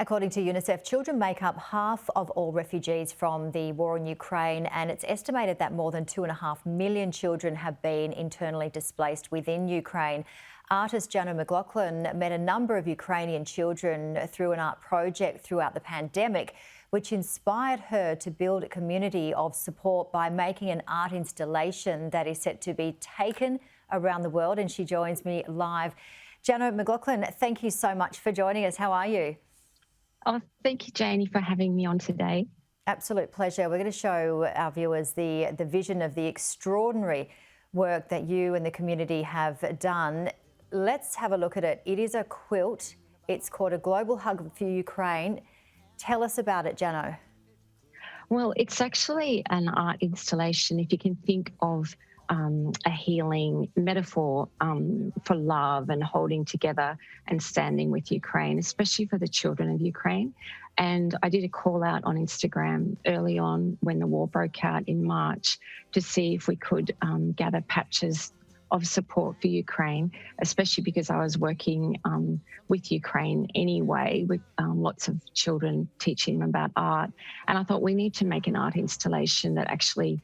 According to UNICEF, children make up half of all refugees from the war in Ukraine, and it's estimated that more than 2.5 million children have been internally displaced within Ukraine. Artist Janno McLaughlin met a number of Ukrainian children through an art project throughout the pandemic, which inspired her to build a community of support by making an art installation that is set to be taken around the world. And she joins me live. Janno McLaughlin, thank you so much for joining us. How are you? Oh, thank you, Janie, for having me on today. Absolute pleasure. We're going to show our viewers the vision of the extraordinary work that you and the community have done. Let's have a look at it. It is a quilt. It's called A Global Hug for Ukraine. Tell us about it, Janno. Well, it's actually an art installation, if you can think of a healing metaphor for love and holding together and standing with Ukraine, especially for the children of Ukraine. And I did a call out on Instagram early on when the war broke out in March to see if we could gather patches of support for Ukraine, especially because I was working with Ukraine anyway, with lots of children, teaching them about art. And I thought we need to make an art installation that actually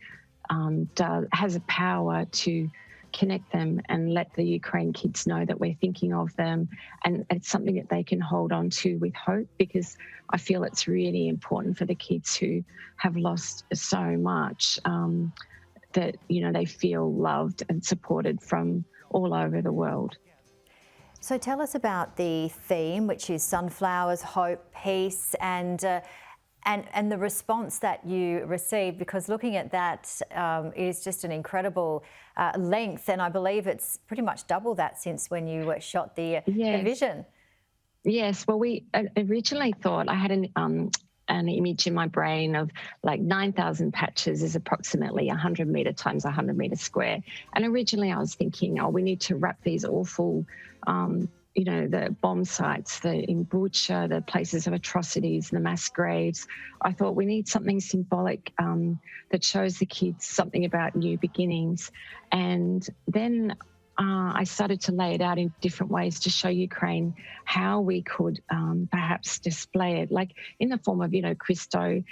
has a power to connect them and let the Ukraine kids know that we're thinking of them, and it's something that they can hold on to with hope, because I feel it's really important for the kids who have lost so much that, you know, they feel loved and supported from all over the world. So tell us about the theme, which is sunflowers, hope, peace, and the response that you received, because looking at that is just an incredible length, and I believe it's pretty much double that since when you shot the vision. Yes, well, we originally thought, I had an image in my brain of like 9,000 patches is approximately 100 metre times 100 metre square. And originally I was thinking, oh, we need to wrap these awful the bomb sites, in Bucha, the places of atrocities, the mass graves. I thought we need something symbolic that shows the kids something about new beginnings. And then I started to lay it out in different ways to show Ukraine how we could perhaps display it, like in the form of, Christo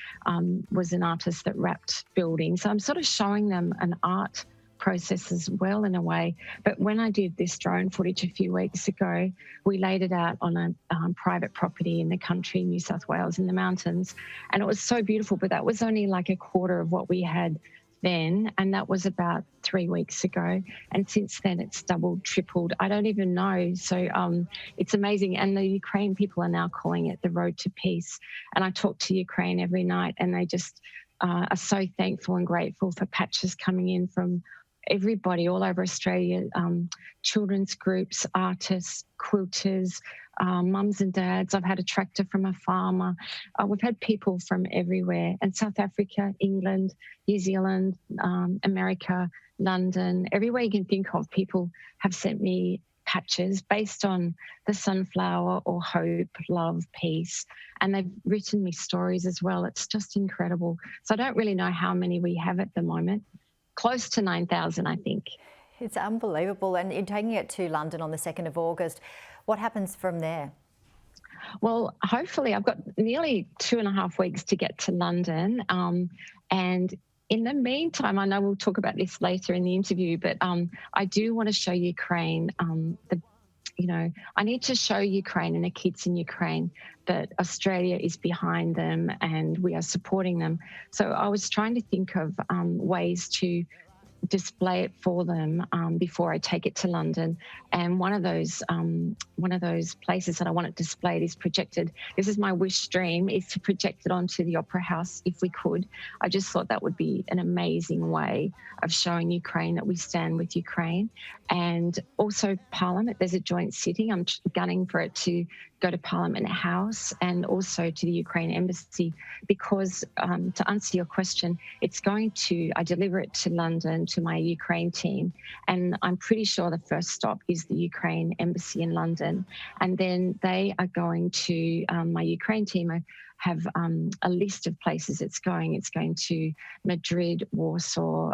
was an artist that wrapped buildings. So I'm sort of showing them an art process as well, in a way. But when I did this drone footage a few weeks ago, we laid it out on a private property in the country, New South Wales, in the mountains, and it was so beautiful. But that was only like a quarter of what we had then, and that was about 3 weeks ago. And since then, it's doubled, tripled. I don't even know. So it's amazing. And the Ukraine people are now calling it the road to peace. And I talk to Ukraine every night, and they just are so thankful and grateful for patches coming in from everybody all over Australia, children's groups, artists, quilters, mums and dads. I've had a tractor from a farmer. We've had people from everywhere, and South Africa, England, New Zealand, America, London, everywhere you can think of, people have sent me patches based on the sunflower or hope, love, peace. And they've written me stories as well. It's just incredible. So I don't really know how many we have at the moment. Close to 9,000, I think. It's unbelievable. And you're taking it to London on the 2nd of August. What happens from there? Well, hopefully I've got nearly 2.5 weeks to get to London. And in the meantime, I know we'll talk about this later in the interview, but I do want to show Ukraine I need to show Ukraine and the kids in Ukraine that Australia is behind them and we are supporting them. So I was trying to think of ways to display it for them before I take it to London. And one of those places that I want it displayed is projected. This is my wish dream, is to project it onto the Opera House if we could. I just thought that would be an amazing way of showing Ukraine that we stand with Ukraine. And also Parliament, there's a joint sitting. I'm gunning for it to go to Parliament House and also to the Ukraine Embassy, because to answer your question, I deliver it to London to my Ukraine team, and I'm pretty sure the first stop is the Ukraine Embassy in London, and then they are going to, my Ukraine team have a list of places it's going. It's going to Madrid, Warsaw,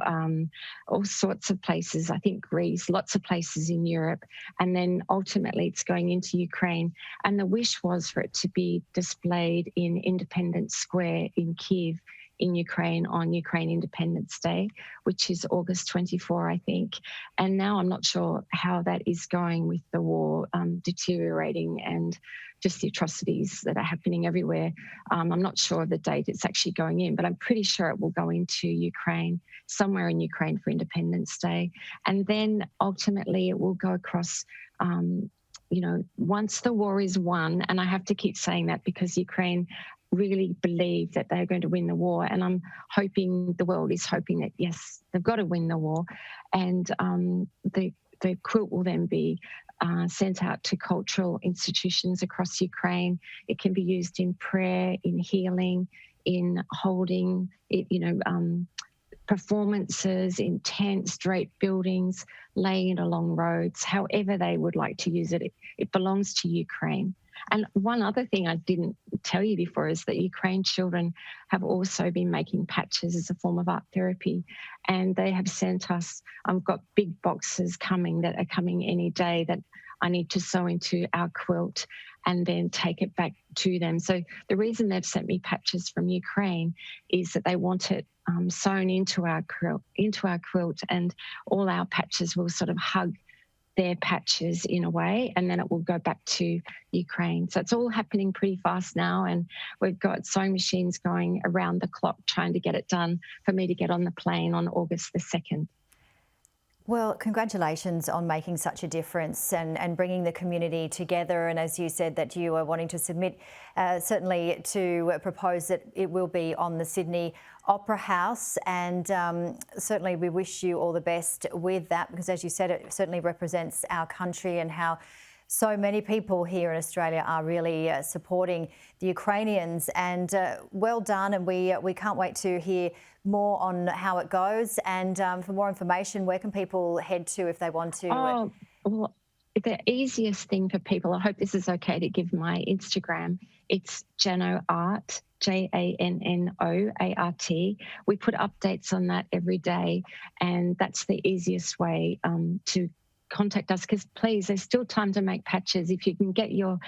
all sorts of places, I think Greece, lots of places in Europe. And then ultimately it's going into Ukraine. And the wish was for it to be displayed in Independence Square in Kyiv, in Ukraine, on Ukraine Independence Day, which is August 24, I think. And now I'm not sure how that is going with the war deteriorating and just the atrocities that are happening everywhere. I'm not sure of the date it's actually going in, but I'm pretty sure it will go into Ukraine, somewhere in Ukraine for Independence Day. And then ultimately it will go across, once the war is won, and I have to keep saying that because Ukraine really believe that they're going to win the war. And I'm hoping, the world is hoping that, yes, they've got to win the war. And the quilt will then be sent out to cultural institutions across Ukraine. It can be used in prayer, in healing, in holding, performances, in tents, draped buildings, laying it along roads, however they would like to use it. It belongs to Ukraine. And one other thing I didn't tell you before is that Ukraine children have also been making patches as a form of art therapy. And they have sent us, I've got big boxes that are coming any day that I need to sew into our quilt and then take it back to them. So the reason they've sent me patches from Ukraine is that they want it sewn into our quilt, and all our patches will sort of hug their patches in a way, and then it will go back to Ukraine. So it's all happening pretty fast now, and we've got sewing machines going around the clock trying to get it done for me to get on the plane on August the 2nd. Well, congratulations on making such a difference and bringing the community together. And as you said, that you are wanting to submit, certainly to propose that it will be on the Sydney Opera House. And certainly we wish you all the best with that, because as you said, it certainly represents our country and how so many people here in Australia are really supporting the Ukrainians. And well done. And we can't wait to hear more on how it goes. And for more information, where can people head to if they want to? Well, the easiest thing for people, I hope this is okay to give my Instagram, it's Janno Art, JANNOART. We put updates on that every day, and that's the easiest way to contact us, because please, there's still time to make patches. If you can get your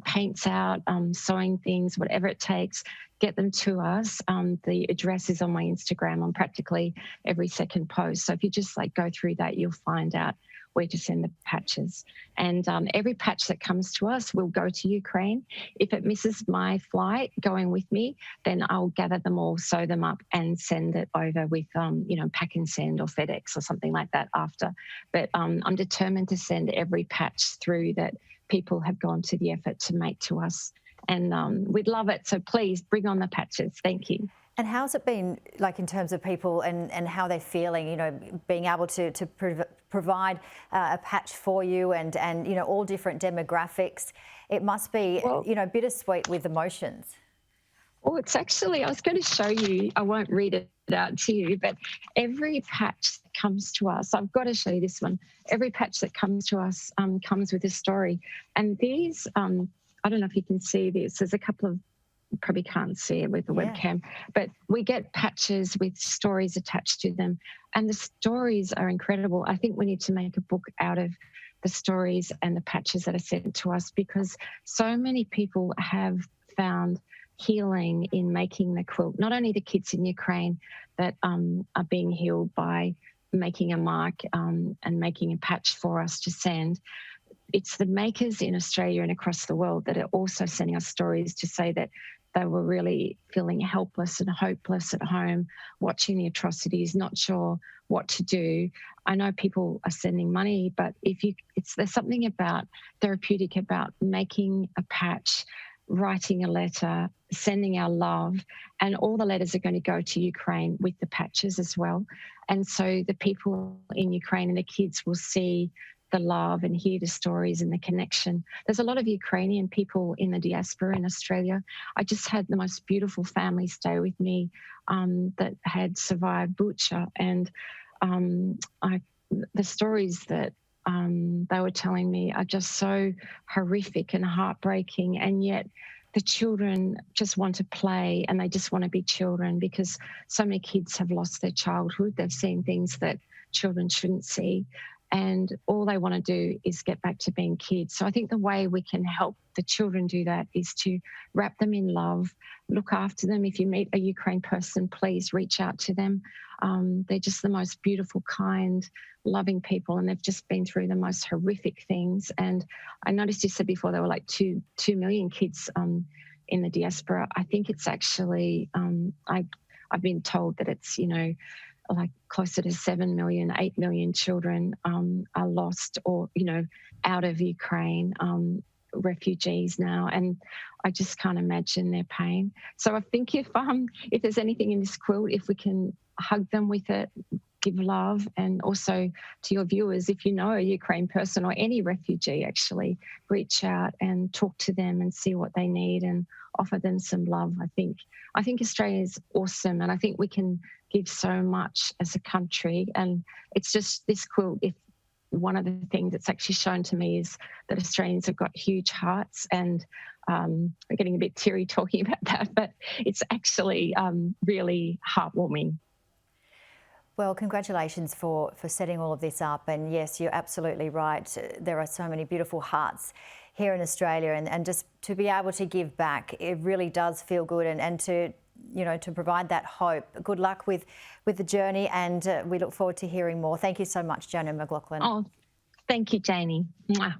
paints out, sewing things, whatever it takes, get them to us. The address is on my Instagram on practically every second post. So if you just go through that, you'll find out where to send the patches. And every patch that comes to us will go to Ukraine. If it misses my flight going with me, then I'll gather them all, sew them up and send it over with, pack and send or FedEx or something like that after. But I'm determined to send every patch through that people have gone to the effort to make to us. And we'd love it. So please bring on the patches. Thank you. And how's it been in terms of people and how they're feeling, being able to provide a patch for you and all different demographics? It must be, bittersweet with emotions. Well, it's actually, I was going to show you, I won't read it out to you, but every patch that comes to us, I've got to show you this one. Every patch that comes to us comes with a story. And these, I don't know if you can see this, there's a couple of, you probably can't see it with the webcam, but we get patches with stories attached to them. And the stories are incredible. I think we need to make a book out of the stories and the patches that are sent to us, because so many people have found healing in making the quilt. Not only the kids in Ukraine that are being healed by making a mark and making a patch for us to send, it's the makers in Australia and across the world that are also sending us stories to say that they were really feeling helpless and hopeless at home, watching the atrocities, not sure what to do. I know people are sending money, but there's something about therapeutic about making a patch, writing a letter, sending our love, and all the letters are going to go to Ukraine with the patches as well. And so the people in Ukraine and the kids will see the love and hear the stories and the connection. There's a lot of Ukrainian people in the diaspora in Australia. I just had the most beautiful family stay with me that had survived Bucha, and the stories that they were telling me are just so horrific and heartbreaking, and yet the children just want to play and they just want to be children, because so many kids have lost their childhood. They've seen things that children shouldn't see, and all they want to do is get back to being kids. So I think the way we can help the children do that is to wrap them in love, look after them. If you meet a Ukraine person, please reach out to them. They're just the most beautiful, kind, loving people, and they've just been through the most horrific things. And I noticed you said before there were like 2 million kids in the diaspora. I think it's actually, I've been told that it's, like closer to 7 million, 8 million children are lost or, out of Ukraine, refugees now. And I just can't imagine their pain. So I think if there's anything in this quilt, if we can hug them with it, give love, and also to your viewers, if you know a Ukraine person or any refugee, actually reach out and talk to them and see what they need and offer them some love. I think Australia is awesome, and I think we can give so much as a country. And it's just this quilt, if one of the things that's actually shown to me is that Australians have got huge hearts, and I'm getting a bit teary talking about that, but it's actually really heartwarming. Well, congratulations for setting all of this up. And yes, you're absolutely right. There are so many beautiful hearts here in Australia, and just to be able to give back, it really does feel good, and to provide that hope. Good luck with the journey, and we look forward to hearing more. Thank you so much, Janno McLaughlin. Oh, thank you, Janie. Mwah.